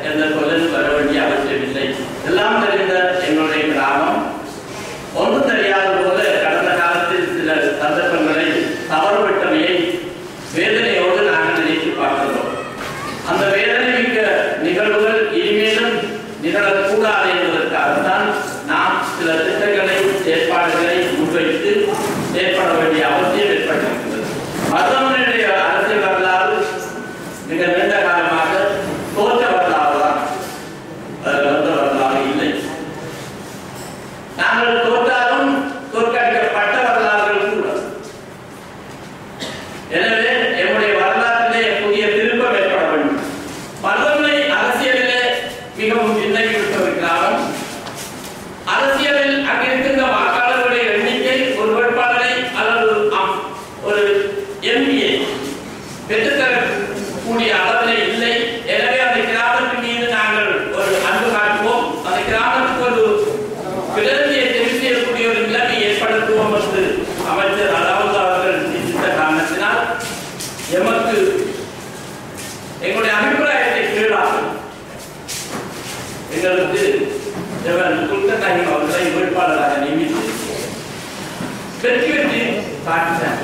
என்ற சொல்லில் வர வேண்டிய அவசியமில்லை. எல்லாம் தெரிந்த எங்களுடைய கிராமம் ஒன்றும் தெரியாத போல கடந்த காலத்தில் சில சந்தர்ப்பங்களை தவறுவிட்டமையை வேதனையோடு நாங்கள் நினைத்து பார்க்கிறோம். அந்த வேதனை மிக்க நிகழ்வுகள் இனிமேலும் நிகழக்கூடாது என்பதற்காகத்தான் நாம் சில திட்டங்களை செயற்பாடுகளை முன்வைத்து செயற்பட வேண்டிய அவசியம் ஏற்பட்டிருக்கிறது. மருத்துவமனையுடைய அரசியல் வரலாறு மிக நீண்ட காலமாக தோற்ற வரலாறு தான், வந்த வரலாறு இல்லை. நாங்கள் தோற்றாலும் தோற்கடிக்கப்பட்ட வரலாறுகள் கூட. எனவே என்னுடைய வரலாற்றிலே புதிய திருப்பம் ஏற்பட வேண்டும். மருத்துவமனை அரசியலிலே மிகவும் பின்னங்கிவிட்ட கிராமம். அரசியலில் அங்கிருக்கின்ற வாக்காளர்களுடைய எண்ணிக்கை ஒரு வேட்பாளரை அல்லது ஒரு எம்பியை பெற்றுத்தரக்கூடிய அளவிலே இல்லை. எனவே அந்த கிராமத்தின் மீது நாங்கள் ஒரு அன்பு காட்டுவோம், அந்த கிராமத்துக்கு ஒரு பிரதிநிதியை தெரிவு செய்யக்கூடிய ஒரு நிலைமை ஏற்படுத்துவோம் என்று அமைச்சர் அதாவது அவர்கள் சிந்தித்த காரணத்தினால் எமக்கு எங்களுடைய அபிப்பிராயத்தை கீழாகும் எங்களுக்கு துல்கர்நாயகம் அவர்களை வேட்பாளராக நியமித்து வெற்றி காட்டினார்.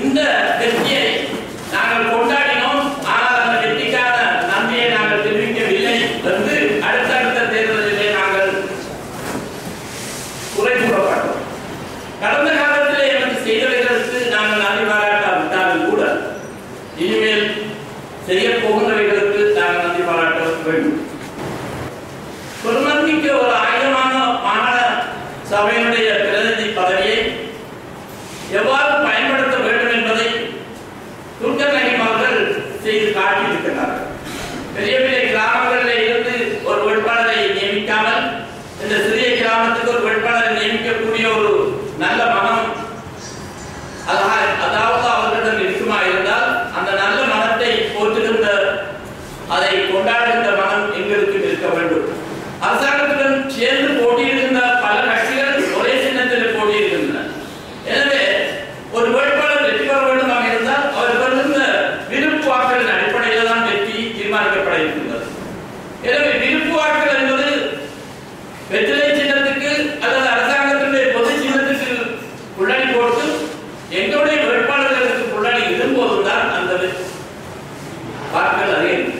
இந்த வெற்றியை நாங்கள் கொண்டாடினோம். ஆனால் அந்த வெற்றிக்கான நன்மையை நாங்கள் தெரிவிக்கவில்லை என்று அடுத்தடுத்த தேர்தலிலே நாங்கள் குறை கூறப்பட்டோம். கடந்த காலத்திலே எனக்கு செய்தவைகளுக்கு நாங்கள் நன்றி பாராட்டாவிட்டாலும் கூட இனிமேல் செய்ய போகின்றவைகளுக்கு நாங்கள் நன்றி பாராட்ட வேண்டும். பெருமதிக்க ஒரு ஆயுதமான மாகாண சபையினுடைய பிரதிநிதி பதவியை எவ்வாறு பயன்படுத்த வேண்டும் என்பதை துல்கர்நாயகம் அவர்கள் செய்து காட்டியிருக்கிறார்கள். பெரிய பெரிய கிராமங்களில் இருந்து ஒரு வேட்பாளரை நியமிக்காமல் இந்த சிறிய கிராமத்துக்கு ஒரு வேட்பாளரை நியமிக்கக்கூடிய ஒரு நல்ல மனம் அதாவது அவர்களிடம் இருக்குமா இருந்தால் அந்த நல்ல மனத்தை போற்றுகின்ற அதை கொண்டாடுகின்ற மனம் எங்களுக்கு இருக்க வேண்டும். அரசாங்கத்துடன் சேர்ந்து போட்டியிடுகின்ற பல கட்சிகள் ஒரே சின்னத்தில் போட்டியிடுகின்றன. எனவே ஒரு வேட்பாளர் வெற்றி பெற வேண்டுமாக இருந்தால் அவர் பெறுகின்ற விருப்பு வாக்குகளின் அடிப்படையில் தான் வெற்றி தீர்மானிக்கப்பட இருக்கின்றது. எனவே விருப்பு வாக்குகள் என்பது வெற்றிலை சின்னத்துக்கு அல்லது அரசாங்கத்தினுடைய பொது சின்னத்துக்கு புள்ளி போட்டு எங்களுடைய வேட்பாளர்களுக்கு புள்ளி இருக்கும்போதுதான் அந்த வாக்குகள் அதிகம்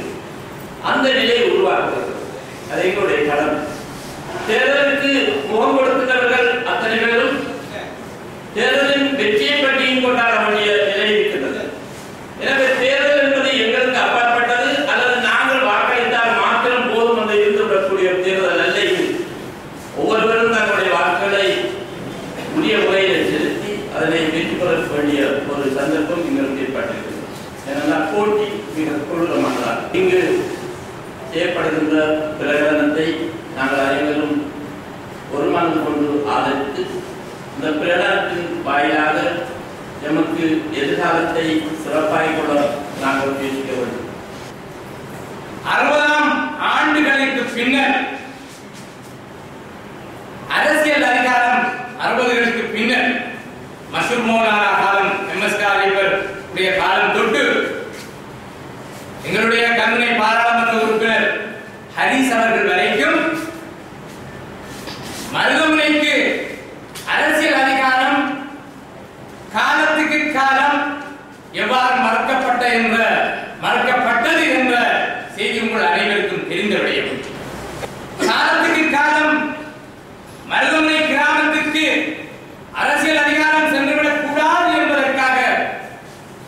அந்த நிலையை உருவாக்குகிறது. அது எங்களுடைய கடமை. தேர்தலுக்கு முகம் கொடுக்கின்றவர்கள் அத்தனை பேரும் தேர்தலின் வெற்றியை பற்றியும் கொண்டாட வேண்டிய நிலை இருக்கின்றது. எனவே தேர்தல் என்பது எங்களுக்கு அப்பாற்பட்டது அல்லது நாங்கள் வாக்களித்தால் மாத்திரம் போதும் என்று இருந்துவிடக்கூடிய தேர்தல் அல்ல. இது ஒவ்வொருவரும் தங்களுடைய வாக்குகளை உரிய முறையில் செலுத்தி அதனை வெற்றி பெற வேண்டிய ஒரு சந்தர்ப்பம் எங்களுக்கு ஏற்பட்டிருக்கிறது. ஏனென்றால் போட்டி மிக கொடூரமானதால் இங்கு செய்யப்படுகின்ற பிரகடனத்தை நாங்கள் அனைவரும் ஒரு மனம் கொண்டு ஆதரித்து இந்த பிரகடனத்தின் வாயிலாக எமக்கு எதிர்காலத்தை சிறப்பாக கொள்ள நாங்கள் பேசிக்க வேண்டும். 60 ஆண்டுகளுக்கு பின்னர் அரசியல் அதிகாரம் 60களுக்கு பின்னர் மசூர் மௌலானா காலம் எம்எஸ் காலிபர் உடைய காலம் தொட்டு எங்களுடைய கந்தனை பாராளுமன்ற உறுப்பினர் ஹரிஸ் அவர்கள் வரைக்கும் மருத்துவமனைக்கு அரசியல் அதிகாரம் காலத்துக்கு காலம் எவ்வாறு மறக்கப்பட்டது என்ற செய்தி உங்கள் அனைவருக்கும் தெரிந்த விடயம். காலத்துக்கு காலம் மருத்துவமனை கிராமத்துக்கு அரசியல் அதிகாரம் சென்றுவிடக் கூடாது என்பதற்காக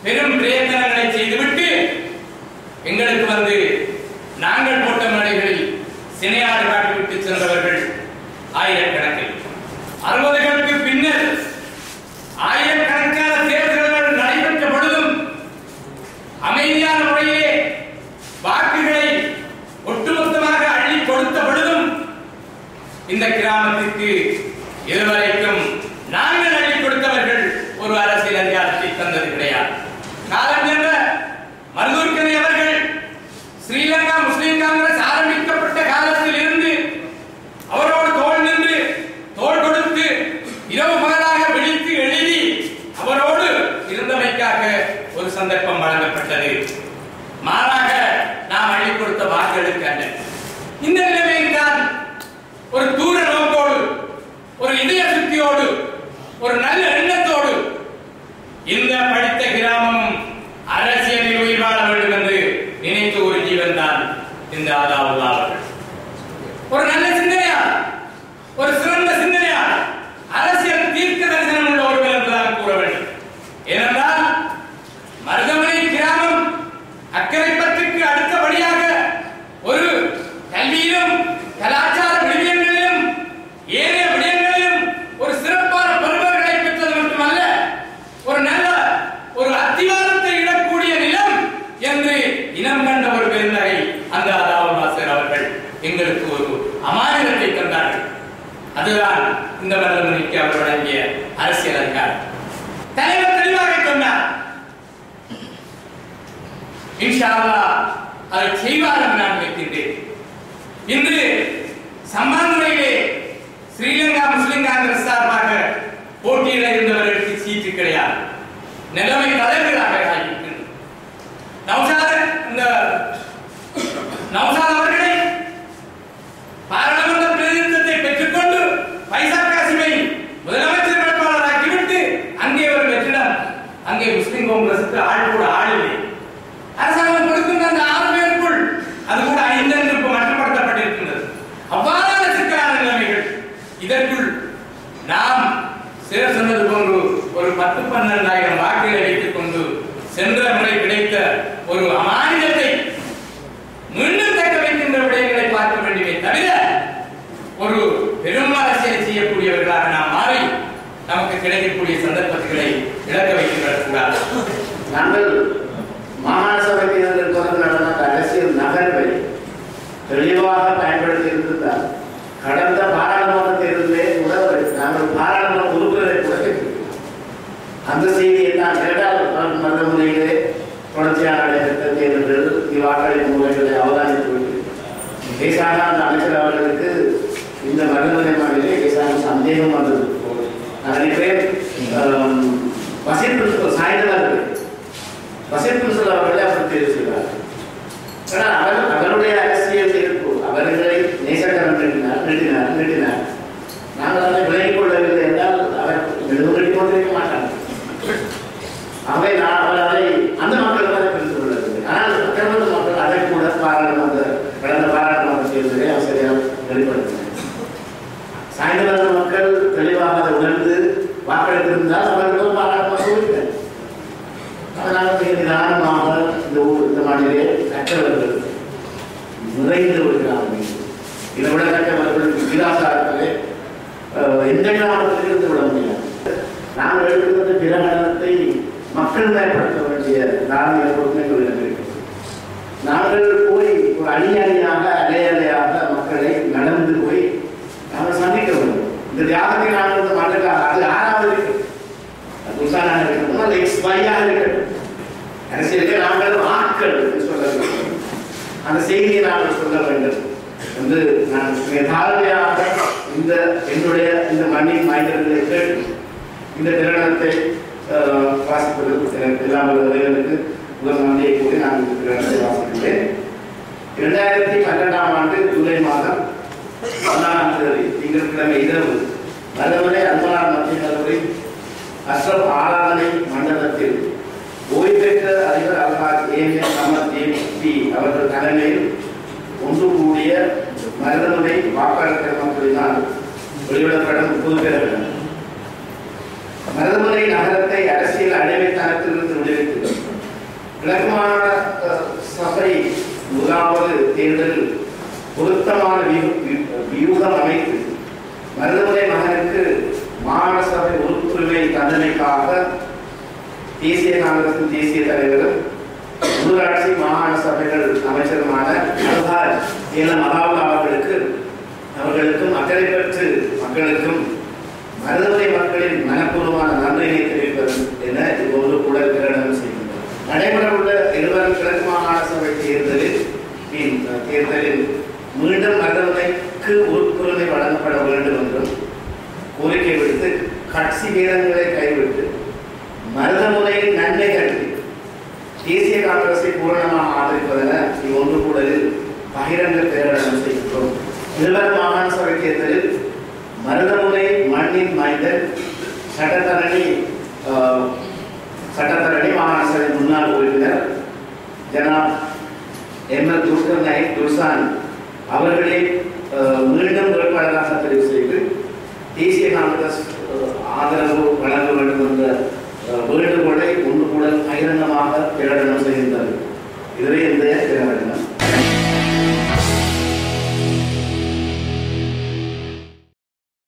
பெரும் பிரயத்தனங்களை செய்துவிட்டு எங்களுக்கு வந்து நாங்கள் போட்ட மேடைகளில் சினையாடு காட்டிவிட்டு சென்றவர்கள் ஆயிரக்கணக்கில். 60களுக்கு பின்னர் ஆயிரக்கணக்கான தேர்தல்கள் நடைபெற்ற பொழுதும் அமைதியான முறையிலே வாக்குகளை ஒட்டுமொத்தமாக அள்ளி கொடுத்த பொழுதும் இந்த கிராமத்திற்கு இதுவரைக்கும் நாங்கள் அள்ளி கொடுத்தவர்கள் ஒரு அரசியல் அதிகாரத்தை தந்தது கிடையாது. காலம் சென்ற மருதூர்கனி அவர்கள் ஸ்ரீலங்கா முஸ்லிம் காங்கிரஸ் ஆரம்பிக்கப்பட்ட காலத்தில் இருந்து அவரோடு தோள் நின்று தோள் கொடுத்து இரவு பகலாக விழித்து எழுதி அவரோடு இருந்தமைக்காக ஒரு சந்தர்ப்பம் வழங்கப்பட்டது. மாறாக இந்த அதாவுல்லா அவர்கள் ஒரு நல்ல சிந்தனையார், ஒரு சிறந்த சிந்தனையார், அரசியல் தீர்க்க தரிசனம் உள்ள ஒருவர் என்றுதான் கூற வேண்டும். ஏனென்றால் மருதமலை கிராமம் அக்கரைப்பற்றுக்கு அடுத்தபடியாக ஒரு கல்வியிலும் கலாச்சார விழுமியங்களிலும் ஏனைய விடயங்களிலும் ஒரு சிறப்பான பருவங்களை பெற்றது மட்டுமல்ல, ஒரு நல்ல ஒரு அத்திவாரத்தை இடக்கூடிய நிலம் என்று இனம் கண்ட ஒரு பெருந்தகை அந்த அதாவுல்லா சார் அவர்கள் எங்களுக்கு ஒரு அமானிதத்தை தந்தார்கள். அதுதான் இந்த மருதமலைக்கு அவர் வழங்கிய அரசியல் அதிகாரம். தலைவர் தெளிவாக சொன்னார், இன்ஷா அல்லாஹ் அதை செய்வார் என்று நான் நினைக்கின்றேன். இன்று சம்மாந்துறையிலே ஸ்ரீலங்கா முஸ்லிம் காங்கிரஸ் சார்பாக போட்டியிட இருந்தவர்களுக்கு சீட்டு கிடையாது. நிலைமை தலைவர்களாக ஆகியிருக்கிறது. நௌசாத் அவர்களை பாராளுமன்ற பிரதிநிதித்துவத்தை பெற்றுக்கொண்டு பைசாக் காசிமை முதலமைச்சர் வேட்பாளராக்கிவிட்டு அங்கே ஒரு வெற்றிடம், அங்கே முஸ்லிம் காங்கிரசுக்கு ஆள் கூட ஆள் இல்லை. அரசாங்கம் கொடுக்கின்ற அந்த 6 பேருக்குள் அது கூட 5 என்று மட்டுப்படுத்தப்பட்டிருக்கின்றது. அவ்வாறான சிக்கலான நிலைமைகள். இதற்குள் நாம் சேர சொன்னது போன்று ஒரு 10-12,000 வாக்குகளை வைத்துக் கொண்டு சென்ற முறை கிடைத்த ஒரு அமானிதத்தை மீண்டும் தக்க வைக்கின்ற விடயங்களை பார்க்க வேண்டுமே தவிர ஒரு பெரும் அரசியலை செய்யக்கூடியவர்களாக நாம் மாறி நமக்கு கிடைக்கக்கூடிய சந்தர்ப்பங்களை இழக்க வைக்கின்றனர் கூடாது. நாங்கள் மாகாண சபை தேர்தல் நடந்த அரசியல் நகர்வை தெளிவாக பயன்படுத்தி இருந்திருந்தால் கடந்த பாராளுமன்ற தேர்தலே கூட நாங்கள் பாராளுமன்ற உறுப்பினரை கூட அந்த செய்தியை தான் 2வது மருதமலையிலே தொடர்ச்சியாக நடைபெற்ற தேர்தல்கள் வாக்களிப்பு முறைகளை அவதானித்துவிட்டு லேசான அந்த அமைச்சர் அவர்களுக்கு இந்த மருதமலை மாநிலே லேசான சந்தேகம் வந்தது. நான் நினைக்கிறேன் வசீர் பிரின்சிபல் அவர்களே அப்படி தேர்வு செய்வார்கள். ஆனால் அவருடைய அரசியல் இருப்பு அவர்களை நேசக்கரம் நீட்டினார். நாங்கள் அதை விலகிக் கொள்ளவில்லை என்றால் அவர் நெடுமுறைக்கு கொண்டிருக்க மாட்டாங்க. அவை அவர் அதை அந்த மக்கள் அதை புரிந்து கொள்ளவில்லை. ஆனால் அக்கரமந்த மக்கள் அதை கூட கடந்த பாராளுமன்ற தேர்தலை அவர் சரியாக வெளிப்படுத்தினார். சாய்ந்தமர மக்கள் தெளிவாக அதை உணர்ந்து வாக்களித்திருந்தால் அவர்கள் பாராளுமன்ற உறுப்பினர். அதனால் மிக நிதானமாக இந்த மாநிலே கற்றவர்கள் நிறைந்து விடுகிறார்கள். இதை விட கற்றவர்கள் விலாசாரத்திலே எந்த கிராமத்தில் இருந்து விட முடியாது. நாங்கள் எடுக்கின்ற பிரகடனத்தை மக்கள் மேற்படுத்த வேண்டிய தார்மீக பொறுப்புகள் இருக்கிறது. நாங்கள் போய் ஒரு அலையாக மக்களை நடந்து போய் நாங்கள் சந்திக்க வேண்டும். இந்த தியாகத்தை நாங்கள் இந்த மண்ணுக்காக அது 6வது இருக்கு, புதுசாக இருக்கட்டும், அது XYயாக இருக்கட்டும், அரசியலுக்கு நாங்கள் ஆட்கள் என்று சொல்ல வேண்டும். அந்த செய்தியை நாங்கள் சொல்ல வேண்டும் என்று நான் தாழ்மையாக என்னுடைய இந்த மண்ணின் மைந்தர்களை கேட்டு இந்த பிரகடனத்தை வாசிப்பது எனக்கு எல்லா வகைகளுக்கு முதல் நன்றியை கூறி நான் இந்த பிரகடனத்தை வாசிக்கிறேன். 2012ஆம் ஆண்டு ஜூலை மாதம் 14ஆம் தேதி திங்கட்கிழமை இரவு மருதமலை அல்மனார் மத்திய கல்லூரி அஸ்ரப் ஆராதனை மண்டலத்தில் ஓய்வு பெற்ற அதிபர் அல்ஹாஜ் ஏஎம்எஸ் அஹமத் ஏபி அவர்கள் தலைமையில் ஒன்று கூடிய மருதமலை வாக்காளர் மக்களினால் வெளியிடப்படும் 30 பேர்கள் மருதமலை நகரத்தை அரசியல் அடிமைத்தனத்திலிருந்து விடுவித்து கிழக்கு மாகாண சபை 1வது தேர்தலில் பொருத்தமான வியூகம் அமைத்து மருதமலை மகனுக்கு மாகாண சபை உறுப்புரிமை தண்டனைக்காக தேசிய காங்கிரசின் தேசிய தலைவரும் உள்ளாட்சி மாகாண சபைகள் அமைச்சருமான அல்ஹாஜ் ஏலம் அதாவுல்லா அவர்களுக்கும் அக்கரைப்பற்று மக்களுக்கும் மருதமலை மக்களின் மனப்பூர்வமான நன்றியை தெரிவிப்பது என இப்போது கூட பிரகடனம் செய்கின்றனர். நடைபெறவுள்ள 20 கிழக்கு மாகாண சபை தேர்தலில் மீண்டும் மருதமலைக்கு உறுப்புரிமை வழங்கப்பட வேண்டும் என்றும் கோரிக்கை விடுத்து கட்சி வீரர்களை கைவிட்டு மருதமலையின் நன்மை கருதி தேசிய காங்கிரஸை பூரணமாக ஆதரிப்பதென ஒன்று கூடலில் பகிரங்க பிரகடனம் செய்கின்றோம். 20 மாகாண சபை தேர்தலில் மருதமலை மண்ணின் மைந்தர் சட்டத்தரணி மாகாண சபை முன்னாள் உறுப்பினர் ஜனாப் எம்எல் துல்கர் நாயக் துல்சான் அவர்களே மீண்டும் வேட்பாளராக தெரிவு செய்து தேசிய காங்கிரஸ் ஆதரவு வழங்க வேண்டும் என்ற வேண்டுகோளை ஒன்று கூட பகிரங்கமாக பிரகடனம் செய்கின்றது. இதுவே